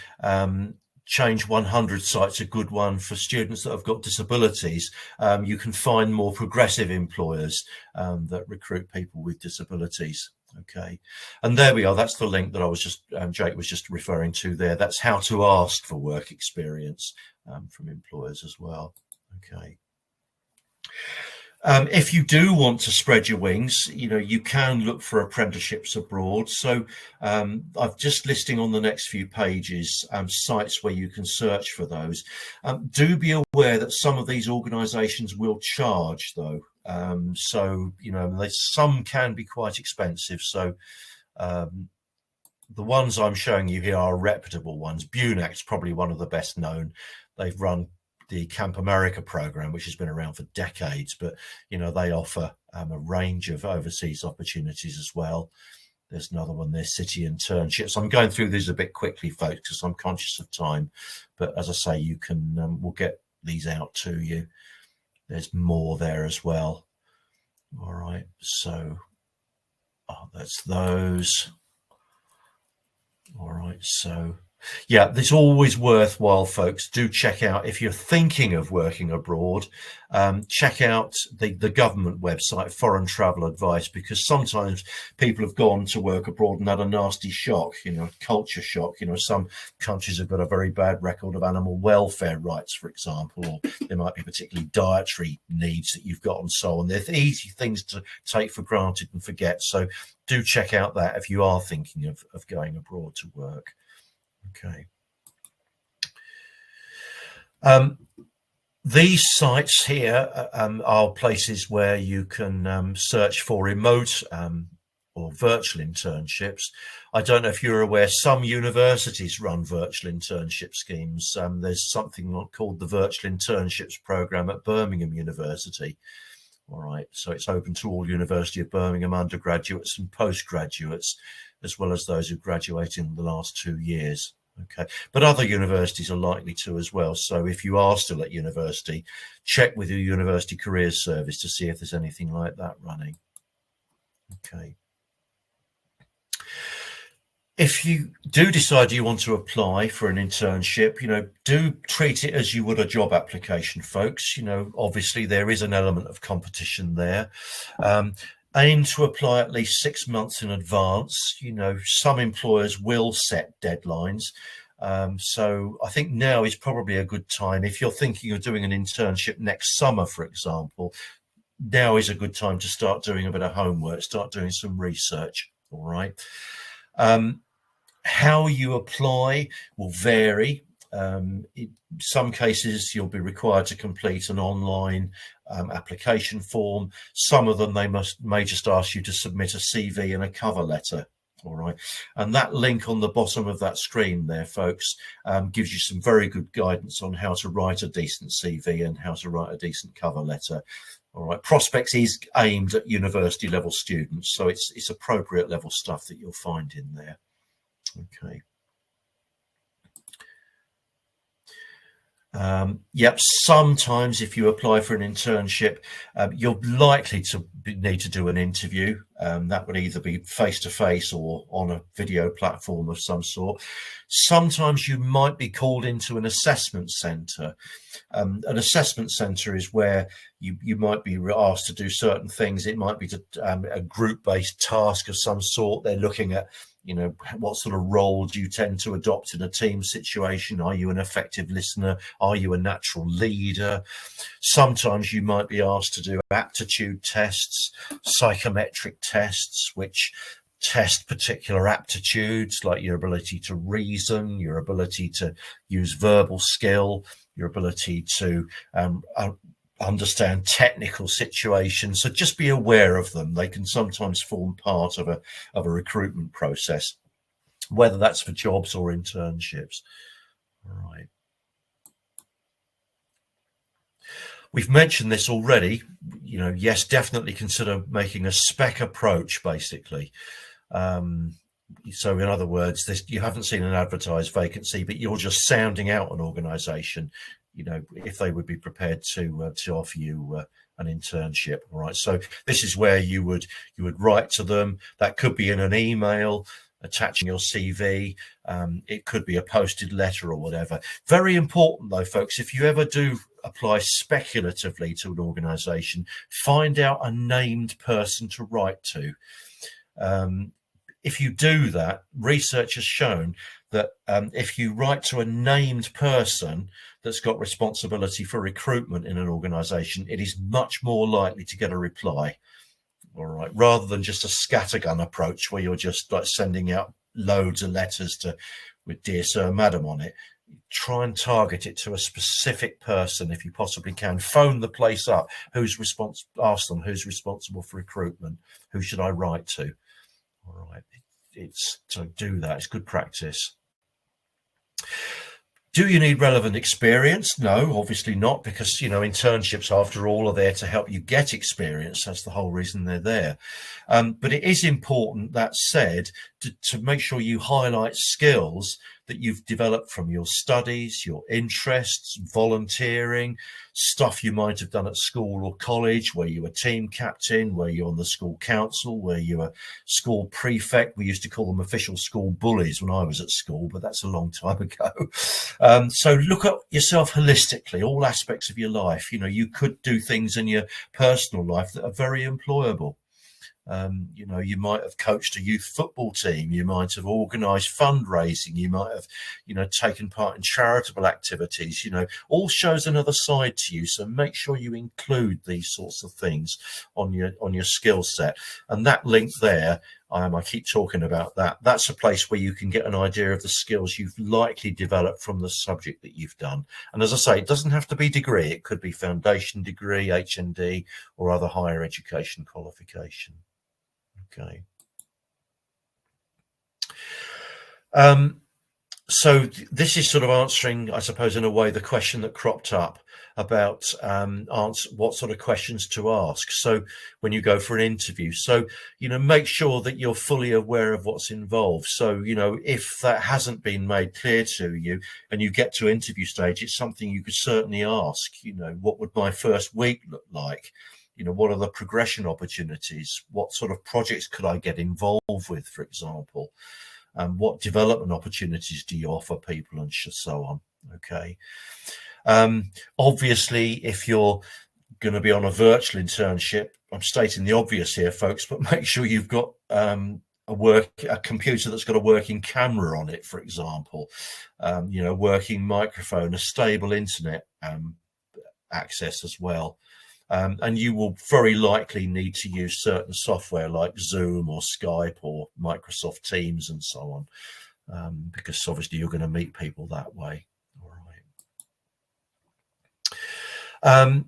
Change 100 site's a good one for students that have got disabilities. You can find more progressive employers that recruit people with disabilities. Okay, and there we are. That's the link that I was Jake was just referring to there. That's how to ask for work experience from employers as well. Okay. If you do want to spread your wings, you can look for apprenticeships abroad. So I've just listing on the next few pages sites where you can search for those. Do be aware that some of these organisations will charge, though. So some can be quite expensive. So the ones I'm showing you here are reputable ones. Bunac's probably one of the best known. They've run the Camp America program, which has been around for decades, but they offer a range of overseas opportunities as well. There's another one there, City Internships. I'm going through these a bit quickly, folks, because I'm conscious of time. But as I say, you can we'll get these out to you. There's more there as well. All right, so that's those. All right, so yeah, it's always worthwhile, folks. Do check out, if you're thinking of working abroad, check out the government website, Foreign Travel Advice, because sometimes people have gone to work abroad and had a nasty shock, culture shock. Some countries have got a very bad record of animal welfare rights, for example, or there might be particularly dietary needs that you've got and so on. They're easy things to take for granted and forget. So do check out that if you are thinking of going abroad to work. Okay. These sites here are places where you can search for remote or virtual internships. I don't know if you're aware, some universities run virtual internship schemes. There's something called the Virtual Internships Program at Birmingham University. All right, so it's open to all University of Birmingham undergraduates and postgraduates, as well as those who graduated in the last 2 years. Okay, but other universities are likely to as well. So if you are still at university, check with your university careers service to see if there's anything like that running. Okay. If you do decide you want to apply for an internship, do treat it as you would a job application, folks. Obviously there is an element of competition there. Aim to apply at least 6 months in advance. Some employers will set deadlines. So I think now is probably a good time. If you're thinking of doing an internship next summer, for example, now is a good time to start doing a bit of homework, start doing some research. All right. How you apply will vary. In some cases, you'll be required to complete an online application form. Some of them, may just ask you to submit a CV and a cover letter. All right. And that link on the bottom of that screen there, folks, gives you some very good guidance on how to write a decent CV and how to write a decent cover letter. All right. Prospects is aimed at university level students, so it's appropriate level stuff that you'll find in there. Okay. Yep, sometimes if you apply for an internship, you're likely to need to do an interview. That would either be face-to-face or on a video platform of some sort. Sometimes you might be called into an assessment centre. An assessment centre is where you might be asked to do certain things. It might be a group-based task of some sort. They're looking at what sort of role do you tend to adopt in a team situation? Are you an effective listener? Are you a natural leader? Sometimes you might be asked to do aptitude tests, psychometric tests, which test particular aptitudes like your ability to reason, your ability to use verbal skill, your ability to understand technical situations. So just be aware of them. They can sometimes form part of a recruitment process, whether that's for jobs or internships. All right. We've mentioned this already. Yes, definitely consider making a spec approach, basically. So in other words, you haven't seen an advertised vacancy, but you're just sounding out an organization, if they would be prepared to offer you an internship. All right. So this is where you would write to them. That could be in an email, attaching your CV. It could be a posted letter or whatever. Very important though, folks, if you ever do apply speculatively to an organization, find out a named person to write to. if you do that, research has shown that if you write to a named person that's got responsibility for recruitment in an organization, it is much more likely to get a reply. All right, rather than just a scattergun approach where you're just like sending out loads of letters to with dear sir, madam on it. Try and target it to a specific person if you possibly can. Phone the place up. Ask them who's responsible for recruitment. Who should I write to? All right, so do that. It's good practice. Do you need relevant experience? No, obviously not, because, internships, after all, are there to help you get experience. That's the whole reason they're there. But it is important, that said, to make sure you highlight skills that you've developed from your studies, your interests, volunteering, stuff you might have done at school or college, where you were team captain, where you're on the school council, where you were school prefect. We used to call them official school bullies when I was at school, but that's a long time ago. So look at yourself holistically, all aspects of your life. You could do things in your personal life that are very employable. You might have coached a youth football team, you might have organized fundraising, you might have, taken part in charitable activities, all shows another side to you. So make sure you include these sorts of things on your skill set. And that link there, I keep talking about that. That's a place where you can get an idea of the skills you've likely developed from the subject that you've done. And as I say, it doesn't have to be degree. It could be foundation degree, HND, or other higher education qualification. Okay. So this is sort of answering, I suppose, in a way, the question that cropped up about what sort of questions to ask. So when you go for an interview, so, make sure that you're fully aware of what's involved. So, if that hasn't been made clear to you and you get to interview stage, it's something you could certainly ask, what would my first week look like? What are the progression opportunities? What sort of projects could I get involved with, for example? What development opportunities do you offer people, and so on? Okay. Obviously, if you're going to be on a virtual internship, I'm stating the obvious here, folks, but make sure you've got a computer that's got a working camera on it, for example, working microphone, a stable internet access as well. And you will very likely need to use certain software like Zoom or Skype or Microsoft Teams and so on, because obviously you're going to meet people that way. All right.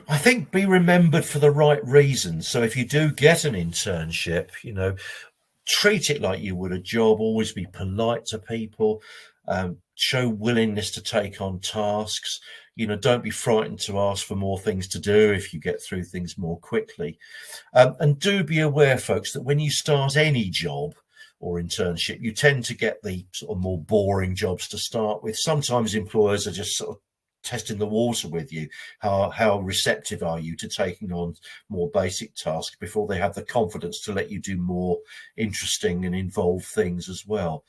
I think be remembered for the right reasons. So if you do get an internship, treat it like you would a job. Always be polite to people. Show willingness to take on tasks. Don't be frightened to ask for more things to do if you get through things more quickly. And do be aware, folks, that when you start any job or internship, you tend to get the sort of more boring jobs to start with. Sometimes employers are just sort of testing the water with you. How receptive are you to taking on more basic tasks before they have the confidence to let you do more interesting and involved things as well.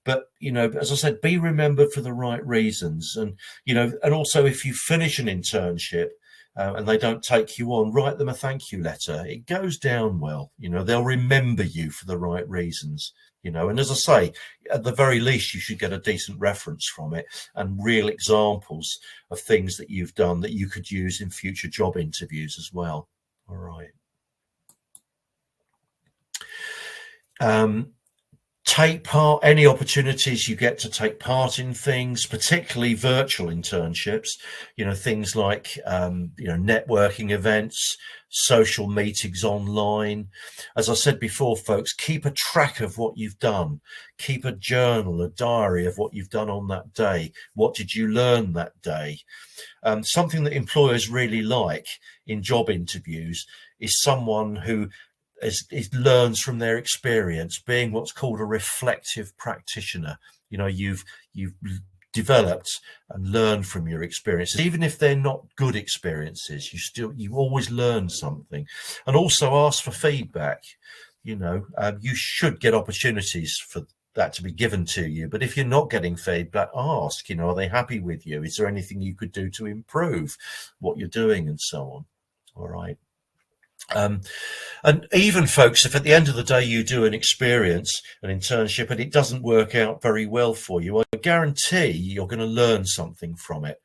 But, as I said, be remembered for the right reasons. And, and also if you finish an internship and they don't take you on, write them a thank you letter. It goes down well. They'll remember you for the right reasons. And as I say, at the very least, you should get a decent reference from it and real examples of things that you've done that you could use in future job interviews as well. All right. Take part, any opportunities you get to take part in things, particularly virtual internships, things like, networking events, social meetings online. As I said before, folks, keep a track of what you've done. Keep a journal, a diary of what you've done on that day. What did you learn that day? Something that employers really like in job interviews is someone who learns from their experience, being what's called a reflective practitioner. You've developed and learned from your experiences, even if they're not good experiences. You always learn something. And also ask for feedback. You should get opportunities for that to be given to you. But if you're not getting feedback, ask, are they happy with you? Is there anything you could do to improve what you're doing and so on? All right. And even, folks, if at the end of the day you do an experience, an internship, and it doesn't work out very well for you, I guarantee you're going to learn something from it.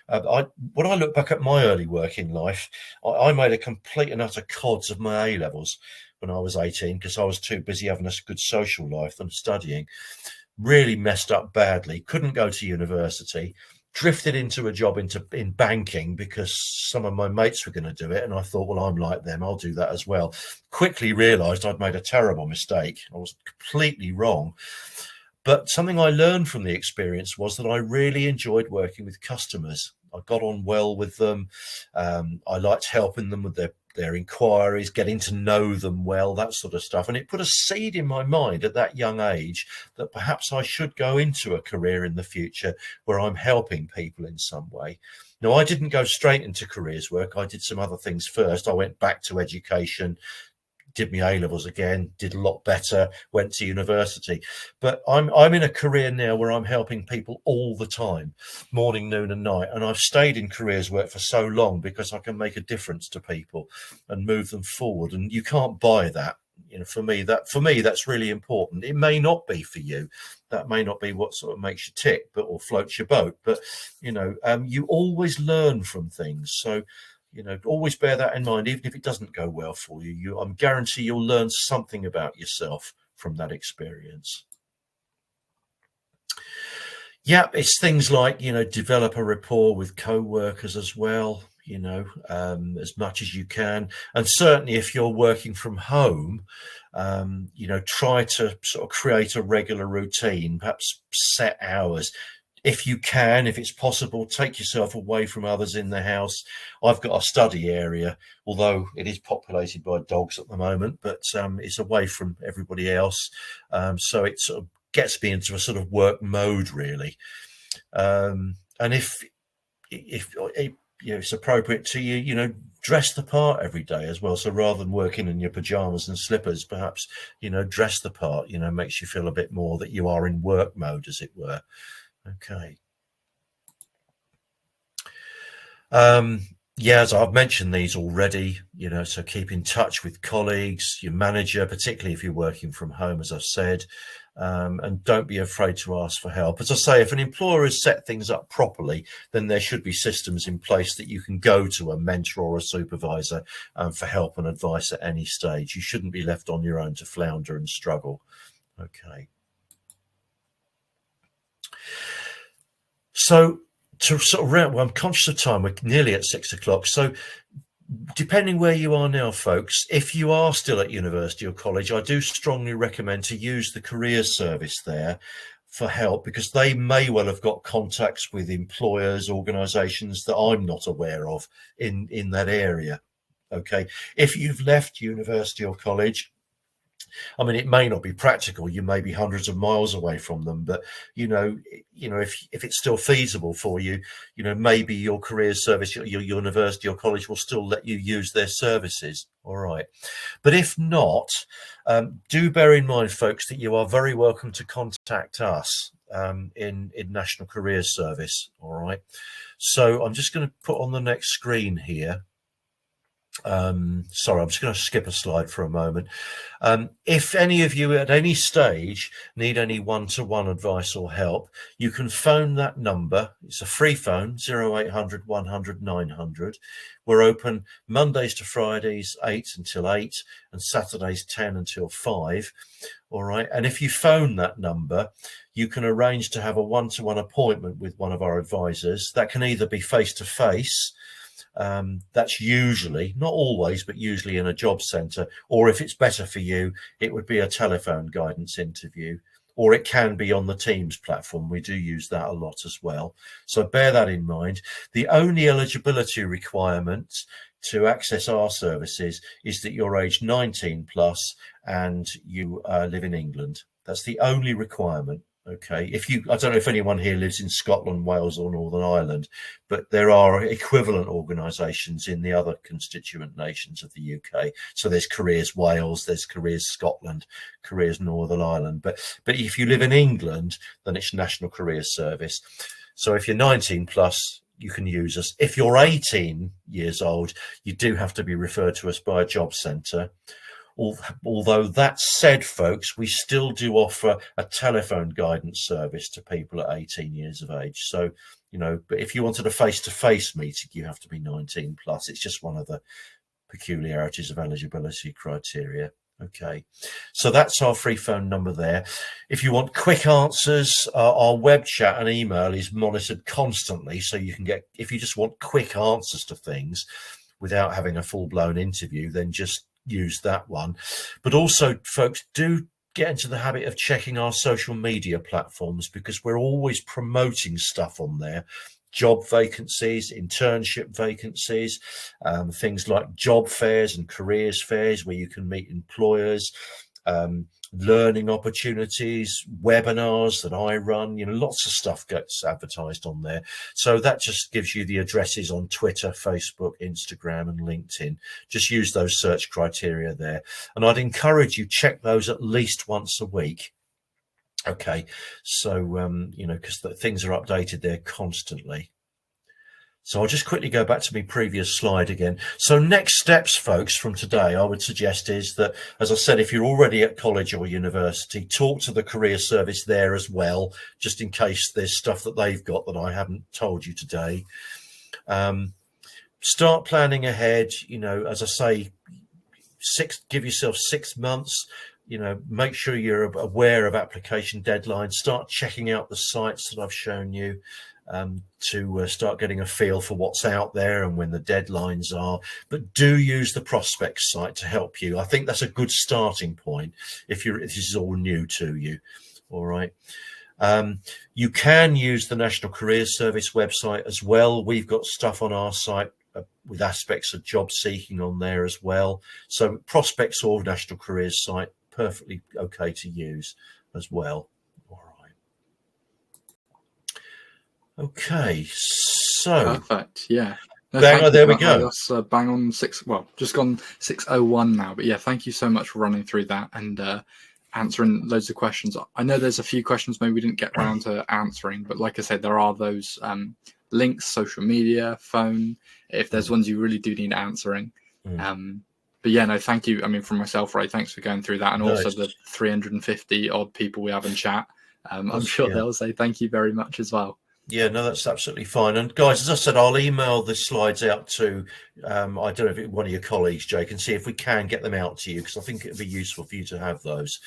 When I look back at my early working life, I made a complete and utter cods of my A-levels when I was 18 because I was too busy having a good social life than studying. Really messed up badly, couldn't go to university, drifted into a job in banking because some of my mates were going to do it. And I thought, well, I'm like them, I'll do that as well. Quickly realized I'd made a terrible mistake. I was completely wrong. But something I learned from the experience was that I really enjoyed working with customers. I got on well with them. I liked helping them with their inquiries, getting to know them well, that sort of stuff. And it put a seed in my mind at that young age that perhaps I should go into a career in the future where I'm helping people in some way. Now, I didn't go straight into careers work. I did some other things first. I went back to education, did my A-levels again, did a lot better, went to university. But I'm in a career now where I'm helping people all the time, morning, noon and night. And I've stayed in careers work for so long because I can make a difference to people and move them forward. And you can't buy that. You know, for me, that's really important. It may not be for you. That may not be what sort of makes you tick, or floats your boat. But, you know, you always learn from things. So, you know, always bear that in mind. Even if it doesn't go well for you, I'm guarantee you'll learn something about yourself from that experience. Yeah, it's things like, you know, develop a rapport with co-workers as well, you know, as much as you can. And certainly if you're working from home, you know, try to sort of create a regular routine, perhaps set hours. If you can, if it's possible, take yourself away from others in the house. I've got a study area, although it is populated by dogs at the moment, but it's away from everybody else. So it sort of gets me into a sort of work mode, really. And if you know, it's appropriate to you, you know, dress the part every day as well. So rather than working in your pajamas and slippers, perhaps, you know, dress the part, you know, makes you feel a bit more that you are in work mode, as it were. Okay. Yeah, as I've mentioned these already, you know, so keep in touch with colleagues, your manager, particularly if you're working from home, as I've said, and don't be afraid to ask for help. As I say, if an employer has set things up properly, then there should be systems in place that you can go to a mentor or a supervisor for help and advice at any stage. You shouldn't be left on your own to flounder and struggle. Okay. So to sort of round, well, I'm conscious of time. We're nearly at 6 o'clock. So depending where you are now, folks, if you are still at university or college, I do strongly recommend to use the career service there for help, because they may well have got contacts with employers, organisations that I'm not aware of in that area. Okay. If you've left university or college, I mean, it may not be practical. You may be hundreds of miles away from them, but you know, if it's still feasible for you, you know, maybe your career service, your university or college will still let you use their services. All right, but if not, do bear in mind, folks, that you are very welcome to contact us in National Career Service. All right, so I'm just going to put on the next screen here. Sorry, I'm just going to skip a slide for a moment. If any of you at any stage need any one-to-one advice or help, you can phone that number. It's a free phone, 0800 100 900. We're open Mondays to Fridays, 8 until 8, and Saturdays, 10 until 5. All right. And if you phone that number, you can arrange to have a one-to-one appointment with one of our advisors. That can either be face-to-face, that's usually, not always, but usually in a job centre, or if it's better for you, it would be a telephone guidance interview, or it can be on the Teams platform. We do use that a lot as well. So bear that in mind. The only eligibility requirement to access our services is that you're age 19 plus and you live in England. That's the only requirement. Okay, I don't know if anyone here lives in Scotland, Wales or Northern Ireland, but there are equivalent organisations in the other constituent nations of the UK. So there's Careers Wales, there's Careers Scotland, Careers Northern Ireland. But if you live in England, then it's National Career Service. So if you're 19 plus, you can use us. If you're 18 years old, you do have to be referred to us by a job centre. Although that said, folks, we still do offer a telephone guidance service to people at 18 years of age. So, but if you wanted a face-to-face meeting, you have to be 19 plus. It's just one of the peculiarities of eligibility criteria. Okay, so that's our free phone number there. If you want quick answers, our web chat and email is monitored constantly, so you can get, if you just want quick answers to things without having a full-blown interview, then just use that one. But also, folks, do get into the habit of checking our social media platforms, because we're always promoting stuff on there. Job vacancies, internship vacancies, things like job fairs and careers fairs where you can meet employers, learning opportunities, webinars that I run, lots of stuff gets advertised on there. So that just gives you the addresses on Twitter, Facebook, Instagram and LinkedIn. Just use those search criteria there. And I'd encourage you check those at least once a week. Okay, so, because things are updated there constantly. So I'll just quickly go back to my previous slide again. So next steps, folks, from today, I would suggest is that, as I said, if you're already at college or university, talk to the career service there as well, just in case there's stuff that they've got that I haven't told you today. Start planning ahead, as I say, give yourself 6 months. Make sure you're aware of application deadlines. Start checking out the sites that I've shown you to start getting a feel for what's out there and when the deadlines are. But do use the Prospects site to help you. I think that's a good starting point if this is all new to you. All right. You can use the National Careers Service website as well. We've got stuff on our site with aspects of job seeking on there as well. So Prospects or National Careers site, perfectly okay to use as well. All right. Okay, so perfect. Yeah. No, there we go. That's bang on just gone 6:01 now. But yeah, thank you so much for running through that and answering loads of questions. I know there's a few questions maybe we didn't get around to answering, but like I said, there are those links, social media, phone, if there's ones you really do need answering. But yeah, no, thank you. I mean, from myself, Ray, thanks for going through that. And also the 350 odd people we have in chat. I'm sure they'll say thank you very much as well. Yeah, no, that's absolutely fine. And guys, as I said, I'll email the slides out to, I don't know if it's one of your colleagues, Jake, and see if we can get them out to you, because I think it'd be useful for you to have those.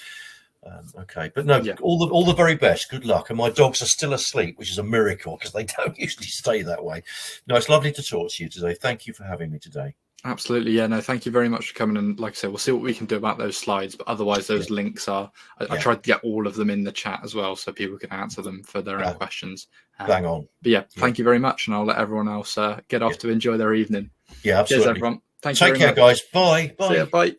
Okay, but no, all the very best. Good luck. And my dogs are still asleep, which is a miracle because they don't usually stay that way. No, it's lovely to talk to you today. Thank you for having me today. Absolutely. Yeah, no, thank you very much for coming. And like I said, we'll see what we can do about those slides. But otherwise, those links are, I tried to get all of them in the chat as well so people can answer them for their own questions. Bang on. But yeah, thank you very much. And I'll let everyone else get off to enjoy their evening. Yeah, absolutely. Cheers, everyone. Take care, guys. Bye. Bye. See ya. Bye.